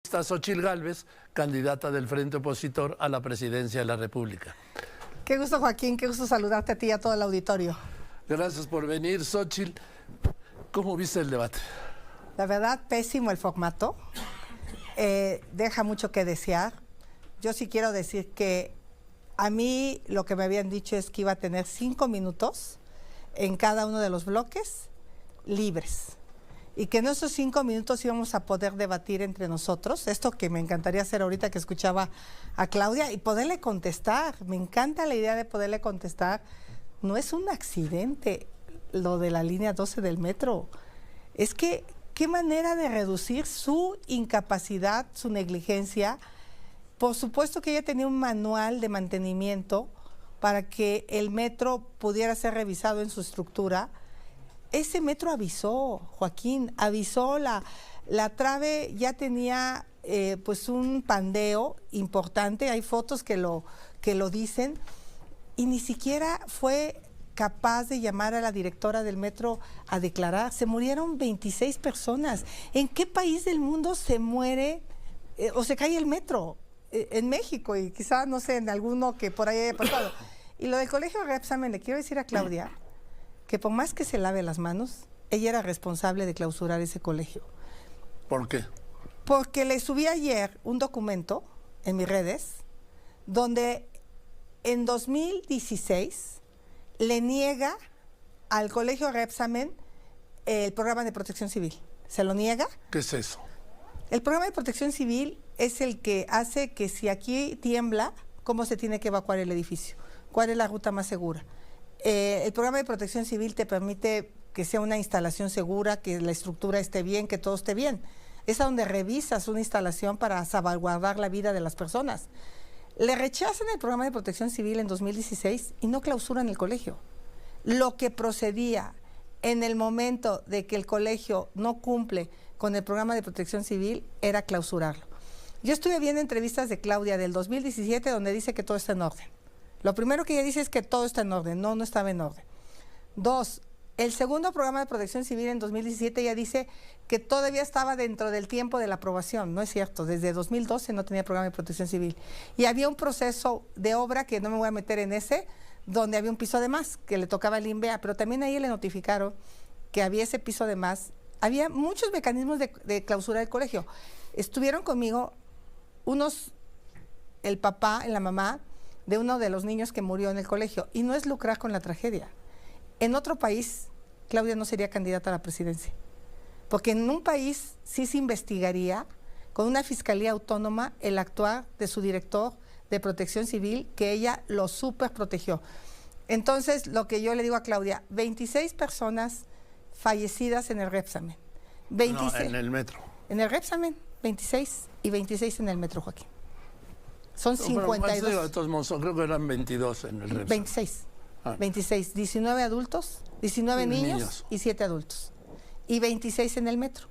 Está Xóchitl Gálvez, candidata del Frente Opositor a la presidencia de la República. Qué gusto, Joaquín, qué gusto saludarte a ti y a todo el auditorio. Gracias por venir, Xóchitl. ¿Cómo viste el debate? La verdad, pésimo el formato. Deja mucho que desear. Yo sí quiero decir que a mí lo que me habían dicho es que iba a tener 5 minutos en cada uno de los bloques libres. Y que en esos 5 minutos íbamos a poder debatir entre nosotros, esto que me encantaría hacer ahorita que escuchaba a Claudia, y poderle contestar. Me encanta la idea de poderle contestar. No es un accidente lo de la línea 12 del metro. Es que, qué manera de reducir su incapacidad, su negligencia. Por supuesto que ella tenía un manual de mantenimiento para que el metro pudiera ser revisado en su estructura. Ese metro avisó, Joaquín, avisó, la trave ya tenía pues un pandeo importante, hay fotos que lo dicen, y ni siquiera fue capaz de llamar a la directora del metro a declarar. Se murieron 26 personas. ¿En qué país del mundo se muere o se cae el metro? En México, y quizá, no sé, en alguno que por ahí haya pasado. Y lo del colegio Repsamen, le quiero decir a Claudia que por más que se lave las manos, ella era responsable de clausurar ese colegio. ¿Por qué? Porque le subí ayer un documento en mis redes donde en 2016 le niega al colegio Repsamen el programa de protección civil. ¿Se lo niega? ¿Qué es eso? El programa de protección civil es el que hace que si aquí tiembla, ¿cómo se tiene que evacuar el edificio? ¿Cuál es la ruta más segura? El programa de protección civil te permite que sea una instalación segura, que la estructura esté bien, que todo esté bien. Es a donde revisas una instalación para salvaguardar la vida de las personas. Le rechazan el programa de protección civil en 2016 y no clausuran el colegio. Lo que procedía en el momento de que el colegio no cumple con el programa de protección civil era clausurarlo. Yo estuve viendo entrevistas de Claudia del 2017 donde dice que todo está en orden. Lo primero que ella dice es que todo está en orden. No, no estaba en orden. 2, el segundo programa de protección civil en 2017 ella dice que todavía estaba dentro del tiempo de la aprobación. No es cierto, desde 2012 no tenía programa de protección civil. Y había un proceso de obra, que no me voy a meter en ese, donde había un piso de más, que le tocaba al INVEA, pero también ahí le notificaron que había ese piso de más. Había muchos mecanismos de clausura del colegio. Estuvieron conmigo el papá y la mamá de uno de los niños que murió en el colegio, y no es lucrar con la tragedia. En otro país, Claudia no sería candidata a la presidencia, porque en un país sí se investigaría con una fiscalía autónoma el actuar de su director de protección civil, que ella lo súper protegió. Entonces, lo que yo le digo a Claudia, 26 personas fallecidas en el Repsamen. 26, no, en el metro. En el Repsamen, 26 y 26 en el metro, Joaquín. Son 52. Pero, de todos modos, creo que eran 22 en el Repsamen. 26. 26. 19 adultos, 19 niños y 7 adultos. Y 26 en el metro.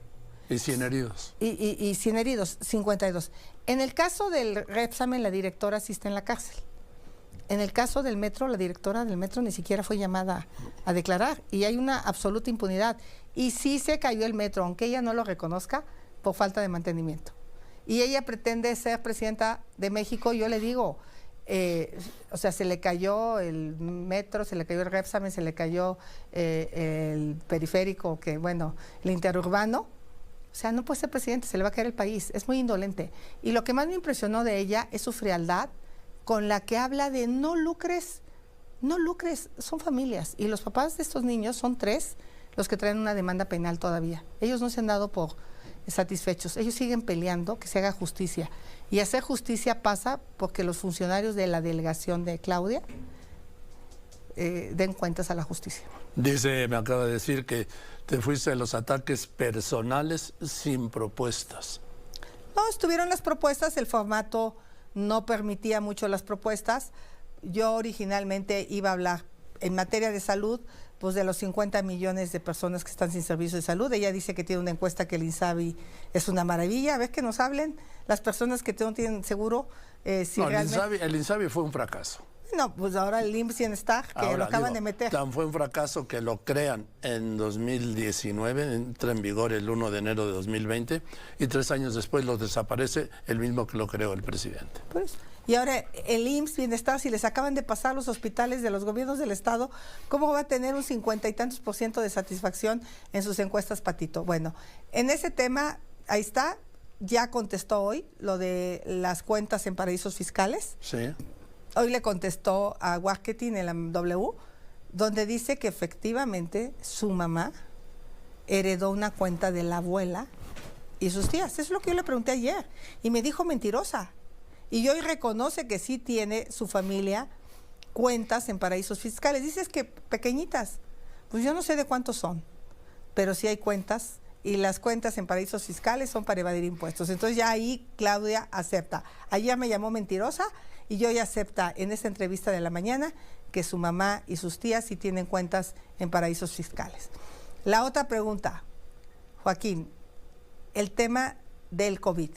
Y 100 heridos. Y 100 heridos, 52. En el caso del Repsamen, la directora sí está en la cárcel. En el caso del metro, la directora del metro ni siquiera fue llamada a declarar. Y hay una absoluta impunidad. Y sí se cayó el metro, aunque ella no lo reconozca, por falta de mantenimiento. Y ella pretende ser presidenta de México. Yo le digo, o sea, se le cayó el metro, se le cayó el Repsamen, se le cayó el periférico, que bueno, el interurbano. O sea, no puede ser presidente, se le va a caer el país. Es muy indolente. Y lo que más me impresionó de ella es su frialdad con la que habla de no lucres, son familias. Y los papás de estos niños son 3 los que traen una demanda penal todavía. Ellos no se han dado por satisfechos. Ellos siguen peleando que se haga justicia. Y hacer justicia pasa porque los funcionarios de la delegación de Claudia den cuentas a la justicia. Dice, me acaba de decir que te fuiste de los ataques personales sin propuestas. No, estuvieron las propuestas, el formato no permitía mucho las propuestas. Yo originalmente iba a hablar en materia de salud, pues de los 50 millones de personas que están sin servicio de salud. Ella dice que tiene una encuesta que el INSABI es una maravilla. A ver que nos hablen las personas que no tienen seguro. Si no, realmente... el INSABI fue un fracaso. No, pues ahora el IMSS Bienestar, que Ahora, lo acaban de meter. Tan fue un fracaso que lo crean en 2019, entra en vigor el 1 de enero de 2020 y 3 años después lo desaparece el mismo que lo creó el presidente. Pues, y ahora el IMSS Bienestar, si les acaban de pasar los hospitales de los gobiernos del Estado, ¿cómo va a tener un 50 y tantos % de satisfacción en sus encuestas, Patito? Bueno, en ese tema, ahí está, ya contestó hoy lo de las cuentas en paraísos fiscales. Sí. Hoy le contestó a Marketing en la W, donde dice que efectivamente su mamá heredó una cuenta de la abuela y sus tías. Eso es lo que yo le pregunté ayer. Y me dijo mentirosa. Y hoy reconoce que sí tiene su familia cuentas en paraísos fiscales. Dices que pequeñitas. Pues yo no sé de cuántos son, pero sí hay cuentas. Y las cuentas en paraísos fiscales son para evadir impuestos. Entonces ya ahí Claudia acepta. Ayer me llamó mentirosa y yo ya acepta en esta entrevista de la mañana que su mamá y sus tías sí tienen cuentas en paraísos fiscales. La otra pregunta, Joaquín, el tema del COVID.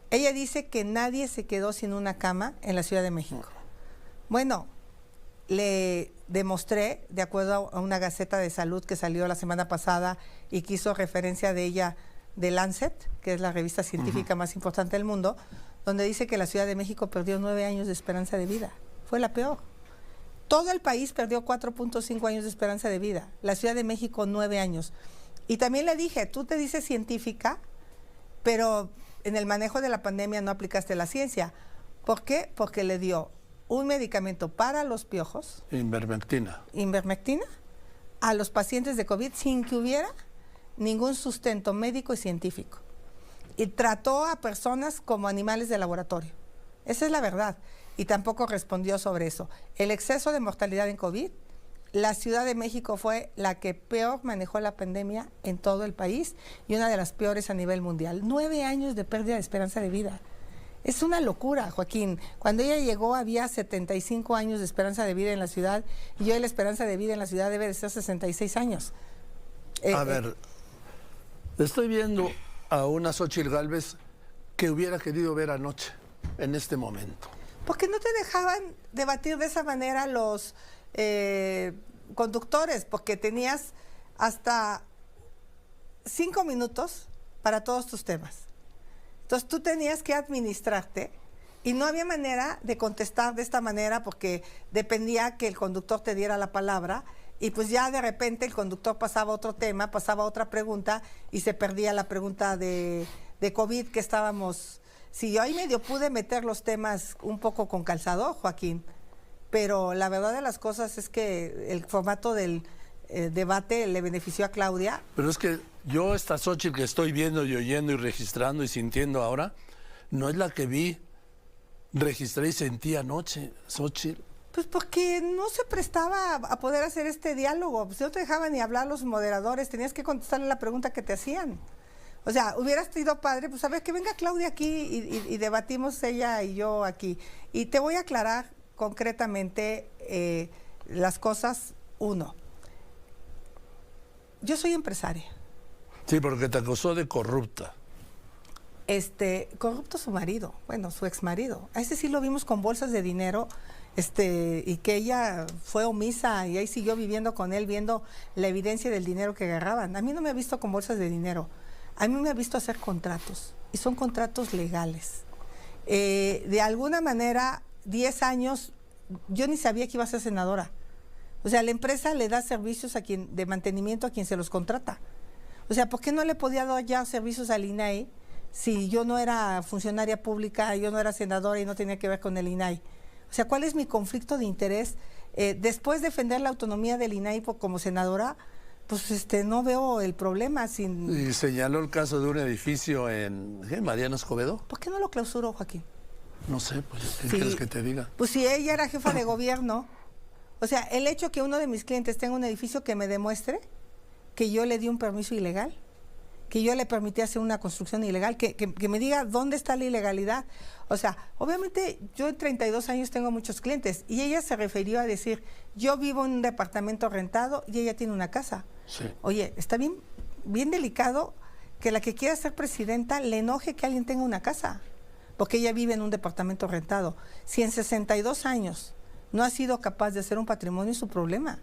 Ella dice que nadie se quedó sin una cama en la Ciudad de México. Bueno, le demostré, de acuerdo a una Gaceta de Salud que salió la semana pasada y que hizo referencia de ella de Lancet, que es la revista científica más importante del mundo, donde dice que la Ciudad de México perdió 9 años de esperanza de vida. Fue la peor. Todo el país perdió 4.5 años de esperanza de vida. La Ciudad de México 9 años. Y también le dije, tú te dices científica, pero en el manejo de la pandemia no aplicaste la ciencia. ¿Por qué? Porque le dio un medicamento para los piojos, Ivermectina, a los pacientes de COVID sin que hubiera ningún sustento médico y científico. Y trató a personas como animales de laboratorio. Esa es la verdad. Y tampoco respondió sobre eso. El exceso de mortalidad en COVID, la Ciudad de México fue la que peor manejó la pandemia en todo el país y una de las peores a nivel mundial. 9 años de pérdida de esperanza de vida. Es una locura, Joaquín. Cuando ella llegó había 75 años de esperanza de vida en la ciudad y hoy la esperanza de vida en la ciudad debe de ser 66 años. A ver, estoy viendo a una Xóchitl Gálvez que hubiera querido ver anoche, en este momento. ¿Por qué no te dejaban debatir de esa manera los conductores? Porque tenías hasta 5 minutos para todos tus temas. Entonces tú tenías que administrarte y no había manera de contestar de esta manera porque dependía que el conductor te diera la palabra y pues ya de repente el conductor pasaba a otro tema, pasaba a otra pregunta y se perdía la pregunta de COVID que estábamos... Sí, yo ahí medio pude meter los temas un poco con calzador, Joaquín, pero la verdad de las cosas es que el formato del debate le benefició a Claudia. Pero es que yo esta Xóchitl que estoy viendo y oyendo y registrando y sintiendo ahora, no es la que vi, registré y sentí anoche, Xóchitl. Pues porque no se prestaba a poder hacer este diálogo, pues no te dejaban ni hablar los moderadores, tenías que contestarle la pregunta que te hacían. O sea, hubieras sido padre, pues a ver, que venga Claudia aquí y debatimos ella y yo aquí. Y te voy a aclarar concretamente las cosas. Uno, yo soy empresaria. Sí, porque te acusó de corrupta. Corrupto su marido, bueno, su exmarido. A ese sí lo vimos con bolsas de dinero, y que ella fue omisa y ahí siguió viviendo con él, viendo la evidencia del dinero que agarraban. A mí no me ha visto con bolsas de dinero. A mí me ha visto hacer contratos, y son contratos legales. De alguna manera, 10 años, yo ni sabía que iba a ser senadora. O sea, la empresa le da servicios de mantenimiento a quien se los contrata. O sea, ¿por qué no le podía dar ya servicios al INAI si yo no era funcionaria pública, yo no era senadora y no tenía que ver con el INAI? O sea, ¿cuál es mi conflicto de interés? Después de defender la autonomía del INAI como senadora, pues no veo el problema sin... Y señaló el caso de un edificio en Mariano Escobedo. ¿Por qué no lo clausuró, Joaquín? No sé, pues, ¿qué quieres que te diga? Pues si ella era jefa de gobierno, o sea, el hecho que uno de mis clientes tenga un edificio que me demuestre que yo le di un permiso ilegal, que yo le permití hacer una construcción ilegal, que me diga dónde está la ilegalidad. O sea, obviamente yo en 32 años tengo muchos clientes y ella se refirió a decir, yo vivo en un departamento rentado y ella tiene una casa. Sí. Oye, está bien delicado que la que quiera ser presidenta le enoje que alguien tenga una casa, porque ella vive en un departamento rentado. Si en 62 años no ha sido capaz de hacer un patrimonio, es su problema.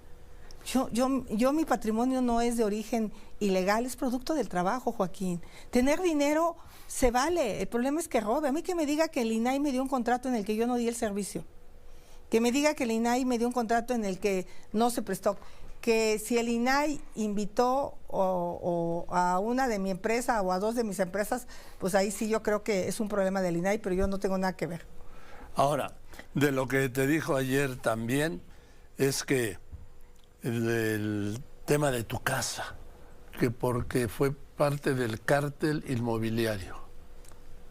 Mi patrimonio no es de origen ilegal, es producto del trabajo, Joaquín. Tener dinero se vale, el problema es que robe. A mí que me diga que el INAI me dio un contrato en el que yo no di el servicio, que me diga que el INAI me dio un contrato en el que no se prestó, que si el INAI invitó o a una de mi empresa o a dos de mis empresas, pues ahí sí yo creo que es un problema del INAI, pero yo no tengo nada que ver. Ahora, de lo que te dijo ayer también, es que el tema de tu casa, que porque fue parte del cártel inmobiliario.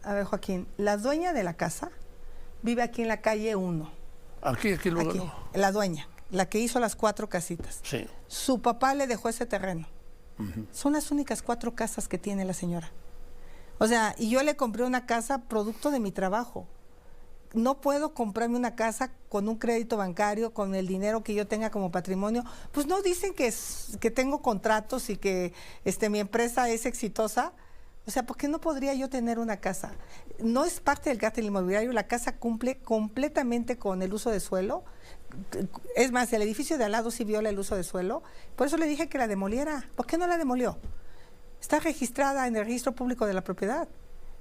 A ver, Joaquín, la dueña de la casa vive aquí en la calle 1. Aquí luego. Aquí, la dueña, la que hizo las 4 casitas. Sí. Su papá le dejó ese terreno. Son las únicas 4 casas que tiene la señora. O sea, y yo le compré una casa producto de mi trabajo. No puedo comprarme una casa con un crédito bancario, con el dinero que yo tenga como patrimonio. Pues no dicen que tengo contratos y que mi empresa es exitosa. O sea, ¿por qué no podría yo tener una casa? No es parte del cártel inmobiliario, la casa cumple completamente con el uso de suelo. Es más, el edificio de al lado sí viola el uso de suelo. Por eso le dije que la demoliera. ¿Por qué no la demolió? Está registrada en el registro público de la propiedad.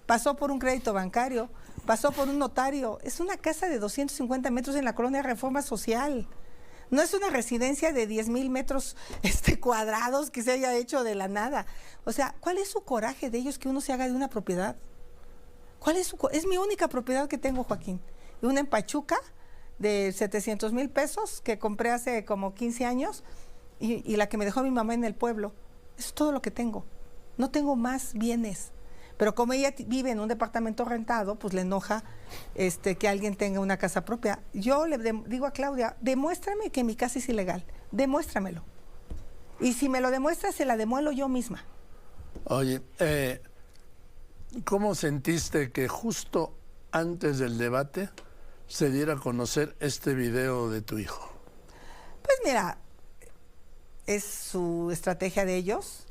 Pasó por un crédito bancario, pasó por un notario. Es una casa de 250 metros en la colonia Reforma Social. No es una residencia de 10,000 metros cuadrados que se haya hecho de la nada. O sea, ¿cuál es su coraje de ellos que uno se haga de una propiedad? Es mi única propiedad que tengo, Joaquín. Una en Pachuca de 700,000 pesos que compré hace como 15 años y la que me dejó mi mamá en el pueblo. Eso es todo lo que tengo. No tengo más bienes. Pero como ella vive en un departamento rentado, pues le enoja que alguien tenga una casa propia. Yo le digo a Claudia, demuéstrame que mi casa es ilegal, demuéstramelo. Y si me lo demuestra, se la demuelo yo misma. Oye, ¿cómo sentiste que justo antes del debate se diera a conocer este video de tu hijo? Pues mira, es su estrategia de ellos.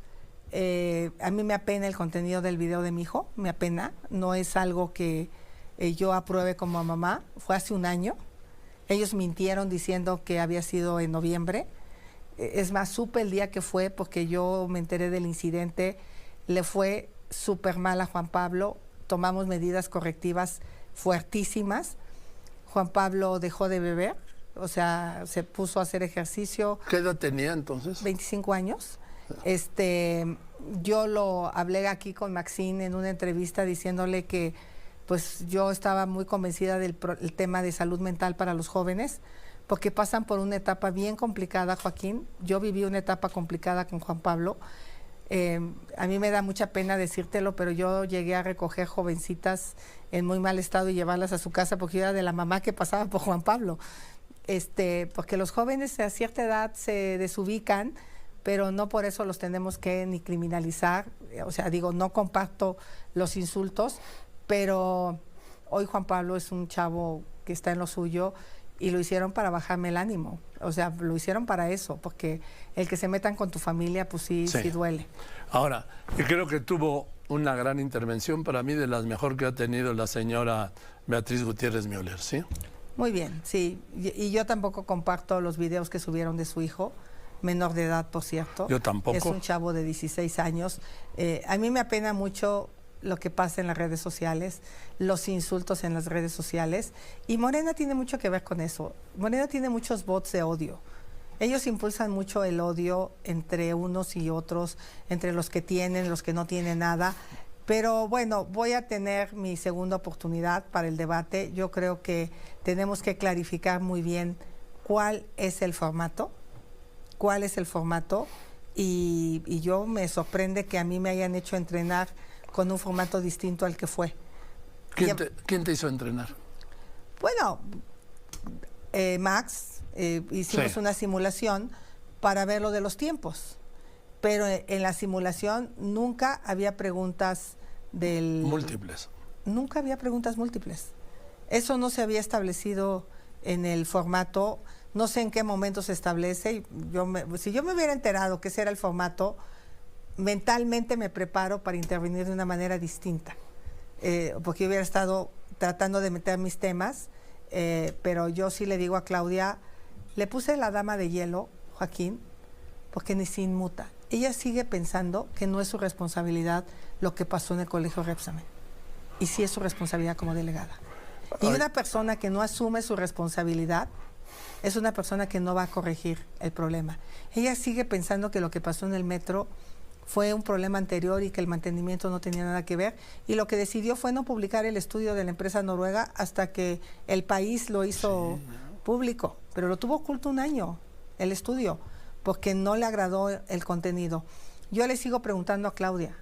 A mí me apena el contenido del video de mi hijo, me apena, no es algo que yo apruebe como mamá. Fue hace un año, ellos mintieron diciendo que había sido en noviembre. Es más, supe el día que fue porque yo me enteré del incidente, le fue súper mal a Juan Pablo, tomamos medidas correctivas fuertísimas. Juan Pablo dejó de beber, o sea, se puso a hacer ejercicio. ¿Qué edad tenía entonces? 25 años. Yo lo hablé aquí con Maxine en una entrevista diciéndole que pues yo estaba muy convencida del tema de salud mental para los jóvenes, porque pasan por una etapa bien complicada, Joaquín. Yo viví una etapa complicada con Juan Pablo. A mí me da mucha pena decírtelo, pero yo llegué a recoger jovencitas en muy mal estado y llevarlas a su casa porque yo era de la mamá que pasaba por Juan Pablo. Porque los jóvenes a cierta edad se desubican, pero no por eso los tenemos que ni criminalizar. O sea, digo, no comparto los insultos, pero hoy Juan Pablo es un chavo que está en lo suyo y lo hicieron para bajarme el ánimo. O sea, lo hicieron para eso, porque el que se metan con tu familia, pues sí duele. Ahora, yo creo que tuvo una gran intervención, para mí de las mejor que ha tenido la señora Beatriz Gutiérrez Müller, ¿sí? Muy bien, sí. Y yo tampoco comparto los videos que subieron de su hijo, menor de edad, por cierto. Yo tampoco. Es un chavo de 16 años. A mí me apena mucho lo que pasa en las redes sociales, los insultos en las redes sociales, y Morena tiene mucho que ver con eso. Morena tiene muchos bots de odio. Ellos impulsan mucho el odio entre unos y otros, entre los que tienen, los que no tienen nada. Pero bueno, voy a tener mi segunda oportunidad para el debate. Yo creo que tenemos que clarificar muy bien cuál es el formato, y yo me sorprende que a mí me hayan hecho entrenar con un formato distinto al que fue. ¿Quién te hizo entrenar? Bueno, Max, hicimos una simulación para ver lo de los tiempos, pero en la simulación nunca había preguntas múltiples. Nunca había preguntas múltiples. Eso no se había establecido en el formato. No sé en qué momento se establece. Y si yo me hubiera enterado que ese era el formato, mentalmente me preparo para intervenir de una manera distinta, porque yo hubiera estado tratando de meter mis temas pero yo sí le digo a Claudia, le puse la dama de hielo, Joaquín, porque ni se inmuta. Ella sigue pensando que no es su responsabilidad lo que pasó en el colegio Repsamen. Y sí es su responsabilidad como delegada. Y una persona que no asume su responsabilidad es una persona que no va a corregir el problema. Ella sigue pensando que lo que pasó en el metro fue un problema anterior y que el mantenimiento no tenía nada que ver. Y lo que decidió fue no publicar el estudio de la empresa noruega hasta que el país lo hizo público. Pero lo tuvo oculto un año, el estudio, porque no le agradó el contenido. Yo le sigo preguntando a Claudia,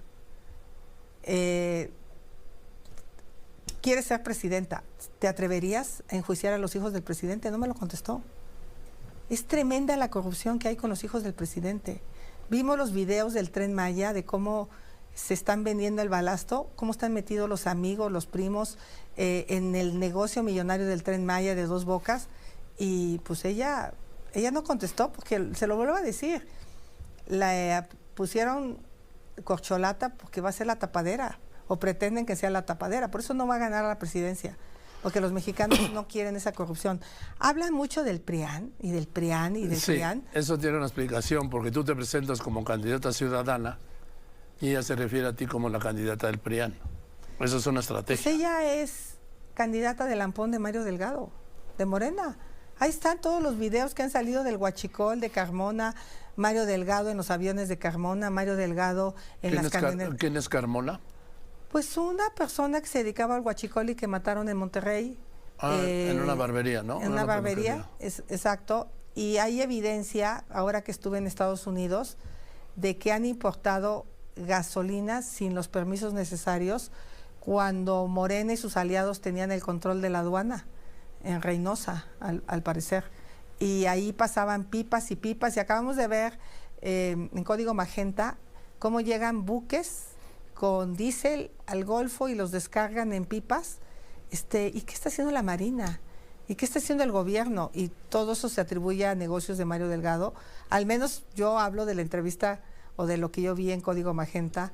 ¿quieres ser presidenta? ¿Te atreverías a enjuiciar a los hijos del presidente? No me lo contestó. Es tremenda la corrupción que hay con los hijos del presidente. Vimos los videos del Tren Maya, de cómo se están vendiendo el balasto, cómo están metidos los amigos, los primos, en el negocio millonario del Tren Maya de Dos Bocas. Y pues ella no contestó porque se lo vuelvo a decir. La pusieron corcholata porque va a ser la tapadera, o pretenden que sea la tapadera. Por eso no va a ganar la presidencia, porque los mexicanos no quieren esa corrupción. Hablan mucho del PRIAN y del PRIAN y del PRIAN. Eso tiene una explicación, porque tú te presentas como candidata ciudadana y ella se refiere a ti como la candidata del PRIAN. Eso es una estrategia. Pues ella es candidata del Ampón de Mario Delgado, de Morena. Ahí están todos los videos que han salido del Huachicol, de Carmona, Mario Delgado en los aviones de Carmona, Mario Delgado en las camionetas. ¿Quién es Carmona? Pues una persona que se dedicaba al huachicol y que mataron en Monterrey. En una barbería, ¿no? En una barbería, exacto. Y hay evidencia, ahora que estuve en Estados Unidos, de que han importado gasolina sin los permisos necesarios cuando Morena y sus aliados tenían el control de la aduana en Reynosa, al parecer. Y ahí pasaban pipas y pipas. Y acabamos de ver en Código Magenta cómo llegan buques con diésel al Golfo y los descargan en pipas. ¿Y qué está haciendo la Marina? ¿Y qué está haciendo el gobierno? Y todo eso se atribuye a negocios de Mario Delgado. Al menos yo hablo de la entrevista o de lo que yo vi en Código Magenta,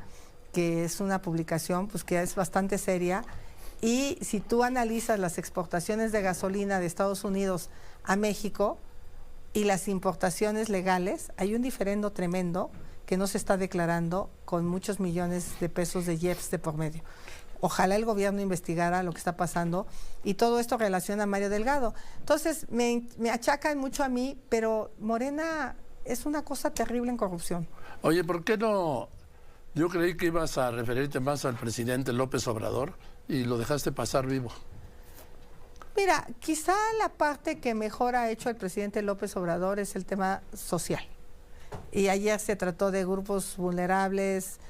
que es una publicación pues que es bastante seria. Y si tú analizas las exportaciones de gasolina de Estados Unidos a México y las importaciones legales, hay un diferendo tremendo que no se está declarando, con muchos millones de pesos de IEPS de por medio. Ojalá el gobierno investigara lo que está pasando, y todo esto relaciona a Mario Delgado. Entonces, me achacan mucho a mí, pero Morena es una cosa terrible en corrupción. Oye, ¿por qué no? Yo creí que ibas a referirte más al presidente López Obrador y lo dejaste pasar vivo. Mira, quizá la parte que mejor ha hecho el presidente López Obrador es el tema social. Y ayer se trató de grupos vulnerables,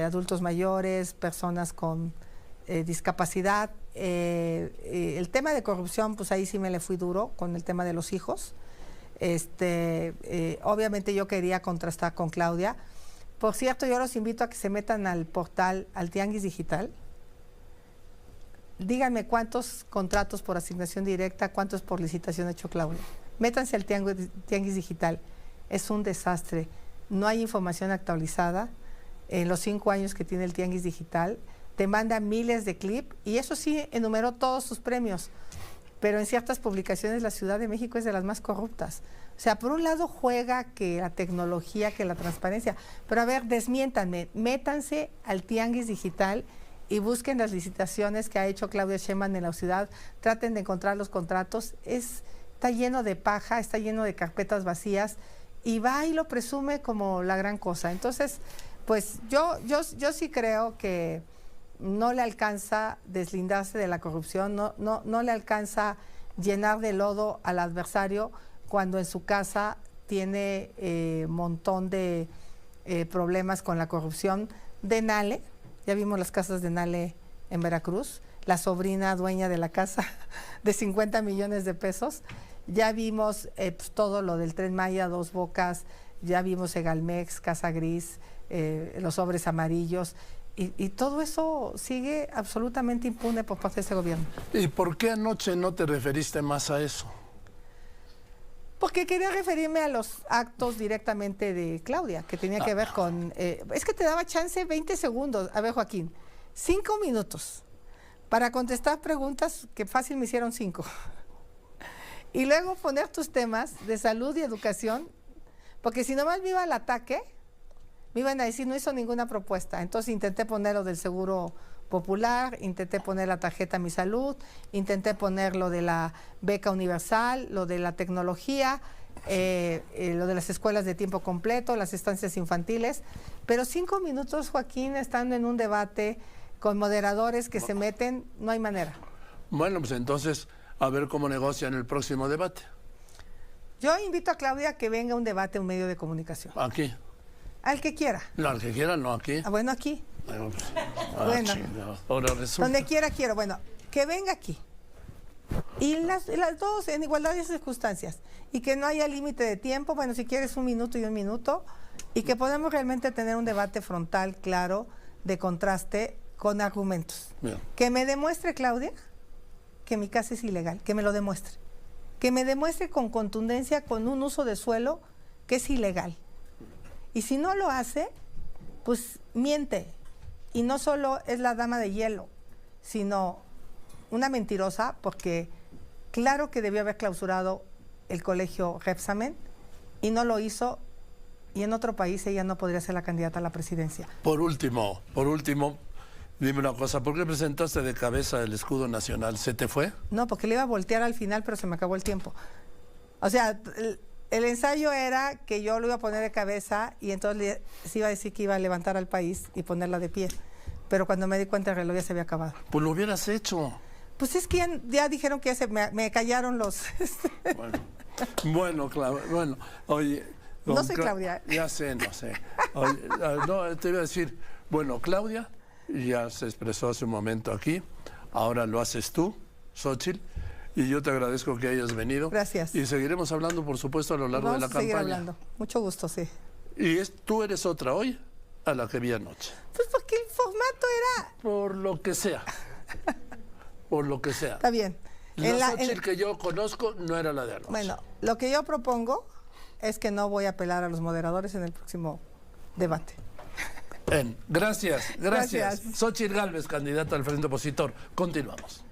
adultos mayores, personas con discapacidad. El tema de corrupción, pues ahí sí me le fui duro con el tema de los hijos. Obviamente yo quería contrastar con Claudia. Por cierto, yo los invito a que se metan al portal, al Tianguis Digital. Díganme cuántos contratos por asignación directa, cuántos por licitación ha hecho Claudia. Métanse al Tianguis Digital. Es un desastre. No hay información actualizada. En los 5 años que tiene el Tianguis Digital, te manda miles de clips, y eso sí, enumeró todos sus premios. Pero en ciertas publicaciones la Ciudad de México es de las más corruptas. O sea, por un lado juega que la tecnología, que la transparencia. Pero a ver, desmiéntanme, métanse al Tianguis Digital y busquen las licitaciones que ha hecho Claudia Sheinbaum en la ciudad. Traten de encontrar los contratos. Está lleno de paja, está lleno de carpetas vacías, y va y lo presume como la gran cosa. Entonces, pues yo sí creo que no le alcanza deslindarse de la corrupción, no le alcanza llenar de lodo al adversario cuando en su casa tiene montón de problemas con la corrupción. De Nale, ya vimos las casas de Nale en Veracruz, la sobrina dueña de la casa de 50 millones de pesos. Ya vimos pues, todo lo del Tren Maya, Dos Bocas, ya vimos Egalmex, Casa Gris, los sobres amarillos, y todo eso sigue absolutamente impune por parte de este gobierno. ¿Y por qué anoche no te referiste más a eso? Porque quería referirme a los actos directamente de Claudia, que tenía que ver con... es que te daba chance 20 segundos. A ver, Joaquín, 5 minutos para contestar preguntas que fácil me hicieron 5. Y luego poner tus temas de salud y educación, porque si nomás me iba al ataque, me iban a decir no hizo ninguna propuesta. Entonces intenté poner lo del seguro popular, intenté poner la tarjeta Mi Salud, intenté poner lo de la beca universal, lo de la tecnología, lo de las escuelas de tiempo completo, las estancias infantiles, pero 5 minutos, Joaquín, estando en un debate con moderadores que se meten, no hay manera. Bueno, pues entonces, a ver cómo negocian el próximo debate. Yo invito a Claudia a que venga a un debate a un medio de comunicación. Aquí. Al que quiera. No, al que quiera, no aquí. Bueno, aquí. Bueno. Ahora resulta. Donde quiera quiero. Bueno, que venga aquí. Y las dos en igualdad de circunstancias. Y que no haya límite de tiempo. Bueno, si quieres 1 minuto y 1 minuto. Y que podamos realmente tener un debate frontal, claro, de contraste, con argumentos. Bien. Que me demuestre, Claudia, que mi casa es ilegal. Que me lo demuestre. Que me demuestre con contundencia, con un uso de suelo, que es ilegal. Y si no lo hace, pues miente. Y no solo es la dama de hielo, sino una mentirosa, porque claro que debió haber clausurado el colegio Repsamen y no lo hizo, y en otro país ella no podría ser la candidata a la presidencia. Por último, dime una cosa, ¿por qué presentaste de cabeza el escudo nacional? ¿Se te fue? No, porque le iba a voltear al final, pero se me acabó el tiempo. O sea, el ensayo era que yo lo iba a poner de cabeza y entonces se iba a decir que iba a levantar al país y ponerla de pie. Pero cuando me di cuenta el reloj ya se había acabado. Pues lo hubieras hecho. Pues es que ya dijeron que me callaron los... Bueno, Claudia, bueno, oye... No soy Claudia. Ya sé, no sé. Oye, no, te iba a decir, bueno, Claudia ya se expresó hace un momento aquí, ahora lo haces tú, Xóchitl, y yo te agradezco que hayas venido. Gracias. Y seguiremos hablando, por supuesto, a lo largo de la campaña. Vamos a seguir hablando. Mucho gusto, sí. Y tú eres otra hoy a la que vi anoche. Pues porque el formato era... Por lo que sea. Por lo que sea. Está bien. La Xóchitl que yo conozco no era la de anoche. Bueno, lo que yo propongo es que no voy a apelar a los moderadores en el próximo debate. Gracias. Xóchitl Gálvez, candidata al Frente Opositor. Continuamos.